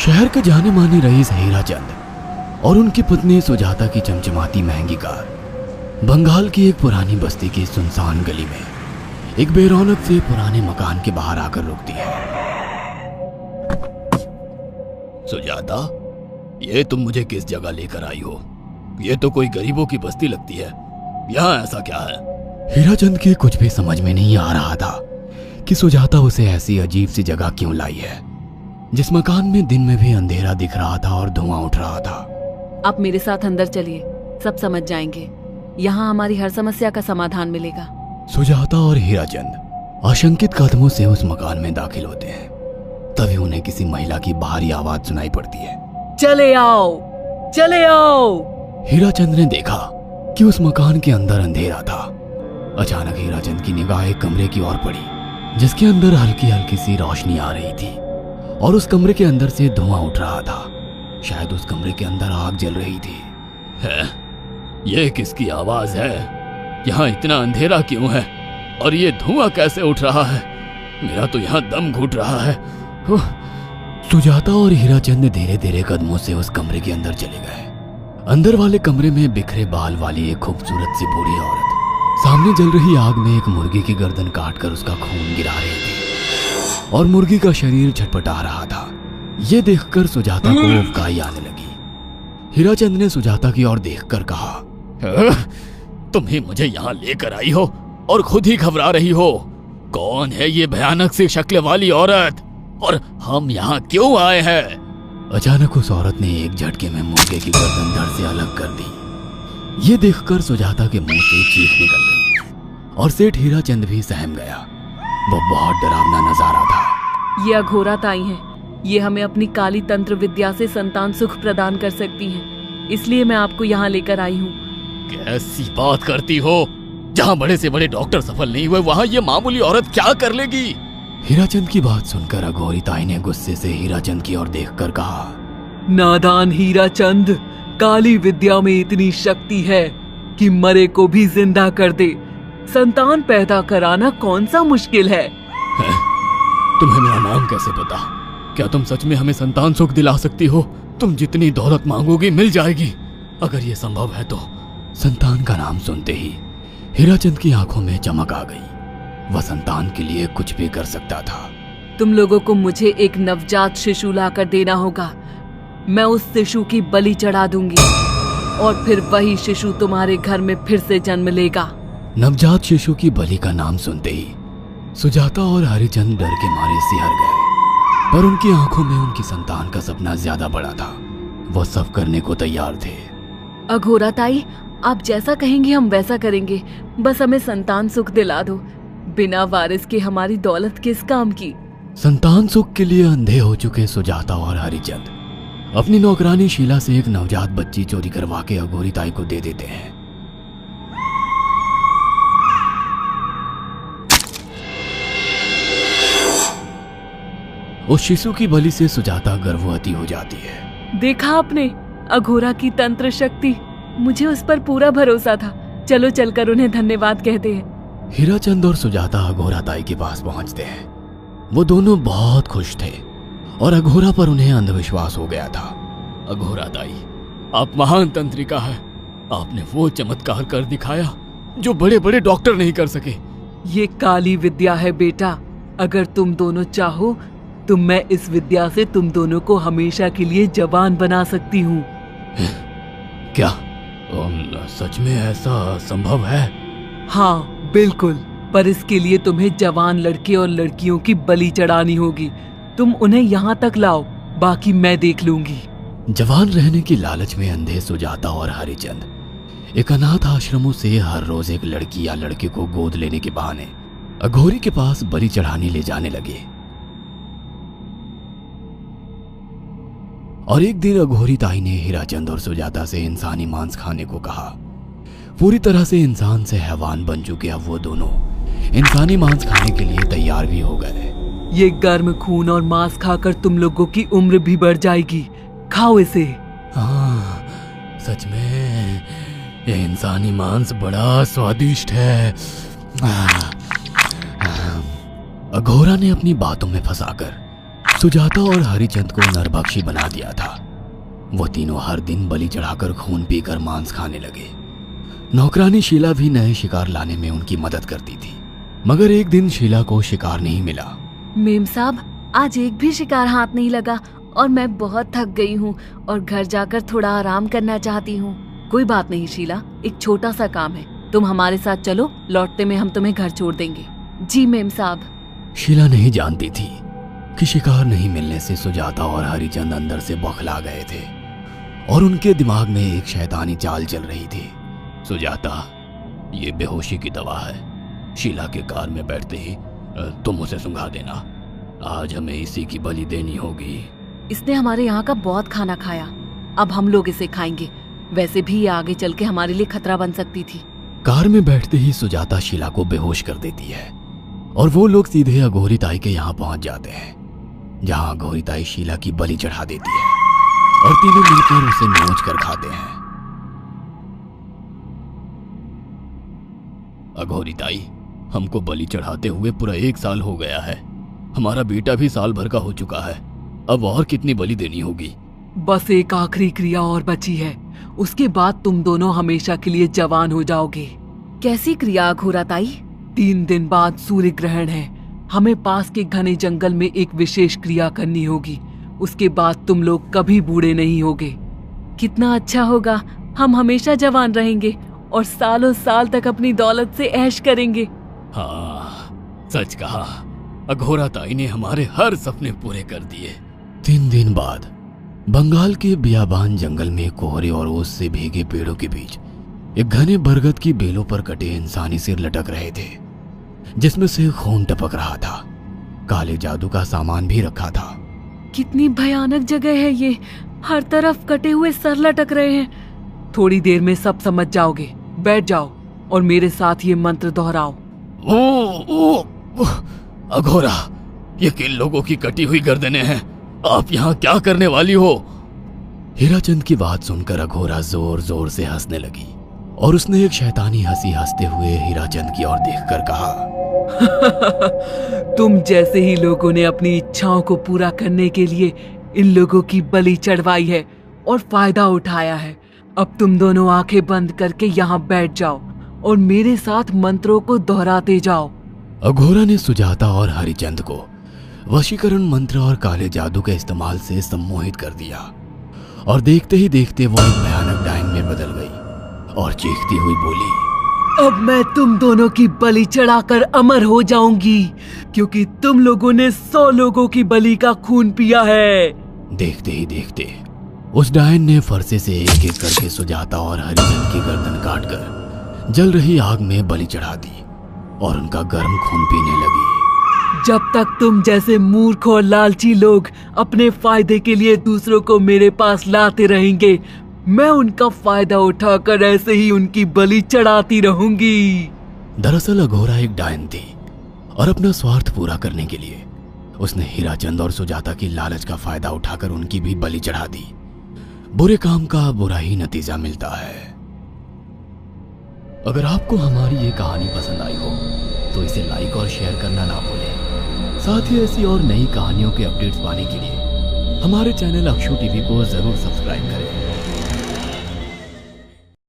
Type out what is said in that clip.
शहर के जाने माने रईस हीराचंद और उनकी पत्नी सुजाता की चमचमाती महंगी कार बंगाल की एक पुरानी बस्ती की सुनसान गली में एक बेरौनक से पुराने मकान के बाहर आकर रुकती है। सुजाता, ये तुम मुझे किस जगह लेकर आई हो? ये तो कोई गरीबों की बस्ती लगती है, यहाँ ऐसा क्या है? हीराचंद के कुछ भी समझ में नहीं आ रहा था कि सुजाता उसे ऐसी अजीब सी जगह क्यों लाई है, जिस मकान में दिन में भी अंधेरा दिख रहा था और धुआं उठ रहा था। आप मेरे साथ अंदर चलिए, सब समझ जाएंगे। यहाँ हमारी हर समस्या का समाधान मिलेगा। सुजाता और हीराचंद आशंकित कदमों से उस मकान में दाखिल होते हैं। तभी उन्हें किसी महिला की बाहरी आवाज सुनाई पड़ती है, चले आओ, चले आओ। हीराचंद ने देखा कि उस मकान के अंदर अंधेरा था। अचानक हीराचंद की निगाह एक कमरे की ओर पड़ी, जिसके अंदर हल्की हल्की सी रोशनी आ रही थी और उस कमरे के अंदर से धुआं उठ रहा था। शायद उस कमरे के अंदर आग जल रही थी। है? ये किसकी आवाज है? यहाँ इतना अंधेरा क्यों है और ये धुआं कैसे उठ रहा है? मेरा तो यहाँ दम घुट रहा है। सुजाता और हीराचंद धीरे धीरे कदमों से उस कमरे के अंदर चले गए। अंदर वाले कमरे में बिखरे बाल वाली एक खूबसूरत सी बूढ़ी औरत सामने जल रही आग में एक मुर्गी की गर्दन काटकर उसका खून गिरा रही थी और मुर्गी का शरीर छटपटा रहा था। ये देखकर सुजाता को उबकाई आने लगी। हीराचंद ने सुजाता की ओर देखकर कहा, तुम ही मुझे यहाँ लेकर आई हो और खुद ही घबरा रही हो। कौन है ये भयानक सी शक्ल वाली औरत और हम यहाँ क्यों आए हैं? अचानक उस औरत ने एक झटके में मुर्गे की गर्दन धड़ से अलग कर दी। ये देखकर सुजाता के मुंह से चीख निकल गई और सेठ हीराचंद भी सहम गया। वो बहुत डरावना नजारा था। ये अघोरा ताई हैं। ये हमें अपनी काली तंत्र विद्या से संतान सुख प्रदान कर सकती हैं। इसलिए मैं आपको यहाँ लेकर आई हूँ। कैसी बात करती हो? जहाँ बड़े से बड़े डॉक्टर सफल नहीं हुए, वहाँ ये मामूली औरत क्या कर लेगी? हीराचंद की बात सुनकर अघोरी ताई ने गुस्से से हीराचंद की ओर देखकर कहा, नादान हीराचंद, काली विद्या में इतनी शक्ति है कि मरे को भी जिंदा कर दे। संतान पैदा कराना कौन सा मुश्किल है? तुम्हें मेरा नाम कैसे पता? क्या तुम सच में हमें संतान सुख दिला सकती हो? तुम जितनी दौलत मांगोगी मिल जाएगी, अगर ये संभव है तो। संतान का नाम सुनते ही हीराचंद की आंखों में चमक आ गई। वह संतान के लिए कुछ भी कर सकता था। तुम लोगों को मुझे एक नवजात शिशु लाकर देना होगा। मैं उस शिशु की बलि चढ़ा दूंगी और फिर वही शिशु तुम्हारे घर में फिर से जन्म लेगा। नवजात शिशु की बलि का नाम सुनते ही सुजाता और हरिचंद डर के मारे सिहर गए, पर उनकी आंखों में उनकी संतान का सपना ज्यादा बड़ा था। वो सब करने को तैयार थे। अघोरा ताई, आप जैसा कहेंगे हम वैसा करेंगे। बस हमें संतान सुख दिला दो। बिना वारिस के हमारी दौलत किस काम की? संतान सुख के लिए अंधे हो चुके सुजाता और हरिचंद अपनी नौकरानी शीला से एक नवजात बच्ची चोरी करवा के अघोरी ताई को दे देते हैं। उस शिशु की बलि से सुजाता गर्भवती हो जाती है। देखा आपने अघोरा की तंत्र शक्ति? मुझे उस पर पूरा भरोसा था। चलो चलकर उन्हें धन्यवाद कहते हैं। हीराचंद और सुजाता अघोरा ताई के पास पहुंचते हैं। वो दोनों बहुत खुश थे और अघोरा पर उन्हें अंधविश्वास हो गया था। अघोरा ताई, आप महान तंत्रिका है। आपने वो चमत्कार कर दिखाया जो बड़े बड़े डॉक्टर नहीं कर सके। ये काली विद्या है बेटा। अगर तुम दोनों चाहो तो मैं इस विद्या से तुम दोनों को हमेशा के लिए जवान बना सकती हूँ। क्या सच में ऐसा संभव है? हाँ बिल्कुल, पर इसके लिए तुम्हें जवान लड़के और लड़कियों की बलि चढ़ानी होगी। तुम उन्हें यहाँ तक लाओ, बाकी मैं देख लूंगी। जवान रहने की लालच में अंधे सुजाता और हरिचंद एक अनाथ आश्रमों से हर रोज एक लड़की या लड़के को गोद लेने के बहाने अघोरी के पास बलि चढ़ाने ले जाने लगे। और एक दिन अघोरी ताई ने हीराचंद और सुजाता से इंसानी मांस खाने को कहा। पूरी तरह से इंसान से हैवान बन चुके अब वो दोनों इंसानी मांस खाने के लिए तैयार भी हो गए। ये गर्म खून और मांस खाकर तुम लोगों की उम्र भी बढ़ जाएगी। खाओ इसे। हाँ, सच में ये इंसानी मांस बड़ा स्वादिष्ट है। अघोरा ने अपनी बातों में फंसाकर सुजाता और हरिचंद को नरभक्षी बना दिया था। वो तीनों हर दिन बलि चढ़ाकर खून पीकर मांस खाने लगे। नौकरानी शीला भी नए शिकार लाने में उनकी मदद करती थी, मगर एक दिन शीला को शिकार नहीं मिला। मेम साहब, आज एक भी शिकार हाथ नहीं लगा और मैं बहुत थक गई हूँ और घर जाकर थोड़ा आराम करना चाहती हूँ। कोई बात नहीं शीला, एक छोटा सा काम है, तुम हमारे साथ चलो, लौटते में हम तुम्हें घर छोड़ देंगे। जी मेम साहब। शीला नहीं जानती थी कि शिकार नहीं मिलने से सुजाता और हरिचंद अंदर से बौखला गए थे और उनके दिमाग में एक शैतानी चाल चल रही थी। सुजाता, ये बेहोशी की दवा है। शीला के कार में बैठते ही तुम उसे सुंघा देना। आज हमें इसी की बलि देनी होगी। इसने हमारे यहाँ का बहुत खाना खाया, अब हम लोग इसे खाएंगे। वैसे भी ये आगे चल के हमारे लिए खतरा बन सकती थी। कार में बैठते ही सुजाता शीला को बेहोश कर देती है और वो लोग सीधे अघोरी ताई के यहाँ पहुंच जाते हैं, जहाँ अघोरी ताई शीला की बलि चढ़ा देती है और तीनों मिलकर उसे नोच कर खाते हैं। अघोरी ताई, हमको बलि चढ़ाते हुए पूरा 1 साल हो गया है। हमारा बेटा भी साल भर का हो चुका है। अब और कितनी बलि देनी होगी? बस एक आखिरी क्रिया और बची है, उसके बाद तुम दोनों हमेशा के लिए जवान हो जाओगे। कैसी क्रिया अघोरा ताई? 3 दिन बाद सूर्य ग्रहण है, हमें पास के घने जंगल में एक विशेष क्रिया करनी होगी। उसके बाद तुम लोग कभी बूढ़े नहीं होगे। कितना अच्छा होगा, हम हमेशा जवान रहेंगे और सालों साल तक अपनी दौलत से ऐश करेंगे। हाँ, सच कहा। अघोरा ताई ने हमारे हर सपने पूरे कर दिए। 3 दिन बाद बंगाल के बियाबान जंगल में कोहरे और ओस से भीगे पेड़ों के बीच एक घने बरगद की बेलों पर कटे इंसानी सिर लटक रहे थे, जिसमें से खून टपक रहा था। काले जादू का सामान भी रखा था। कितनी भयानक जगह है ये, हर तरफ कटे हुए सर लटक रहे हैं। थोड़ी देर में सब समझ जाओगे। बैठ जाओ और मेरे साथ ये मंत्र दोहराओ। अघोरा, ये किन लोगों की कटी हुई गर्दनें हैं? आप यहाँ क्या करने वाली हो? हीराचंद की बात सुनकर अघोरा जोर जोर से हंसने लगी और उसने एक शैतानी हंसी हंसते हुए हीराचंद की ओर देखकर कहा, तुम जैसे ही लोगों ने अपनी इच्छाओं को पूरा करने के लिए इन लोगों की बलि चढ़वाई है और फायदा उठाया है। अब तुम दोनों आंखें बंद करके यहाँ बैठ जाओ और मेरे साथ मंत्रों को दोहराते जाओ। अघोरा ने सुजाता और हरिचंद को वशीकरण मंत्र और काले जादू के इस्तेमाल से सम्मोहित कर दिया और देखते ही देखते वो एक भयानक डायन में बदल गई और चीखती हुई बोली, अब मैं तुम दोनों की बलि चढ़ाकर अमर हो जाऊंगी, क्योंकि तुम लोगों ने 100 लोगों की बलि का खून पिया है। देखते ही देखते उस डायन ने फरसे से एक एक करके सुजाता और हरिचंद की गर्दन काटकर जल रही आग में बलि चढ़ा दी और उनका गर्म खून पीने लगी। जब तक तुम जैसे मूर्ख और लालची लोग अपने फायदे के लिए दूसरों को मेरे पास लाते रहेंगे, मैं उनका फायदा उठाकर ऐसे ही उनकी बलि चढ़ाती रहूंगी। दरअसल अघोरा एक डायन थी और अपना स्वार्थ पूरा करने के लिए उसने हीराचंद और सुजाता की लालच का फायदा उठाकर उनकी भी बलि चढ़ा दी। बुरे काम का बुरा ही नतीजा मिलता है। अगर आपको हमारी ये कहानी पसंद आई हो तो इसे लाइक और शेयर करना ना भूलें। साथ ही ऐसी और नई कहानियों के अपडेट्स पाने के लिए हमारे चैनल अक्षु टीवी को जरूर सब्सक्राइब करें।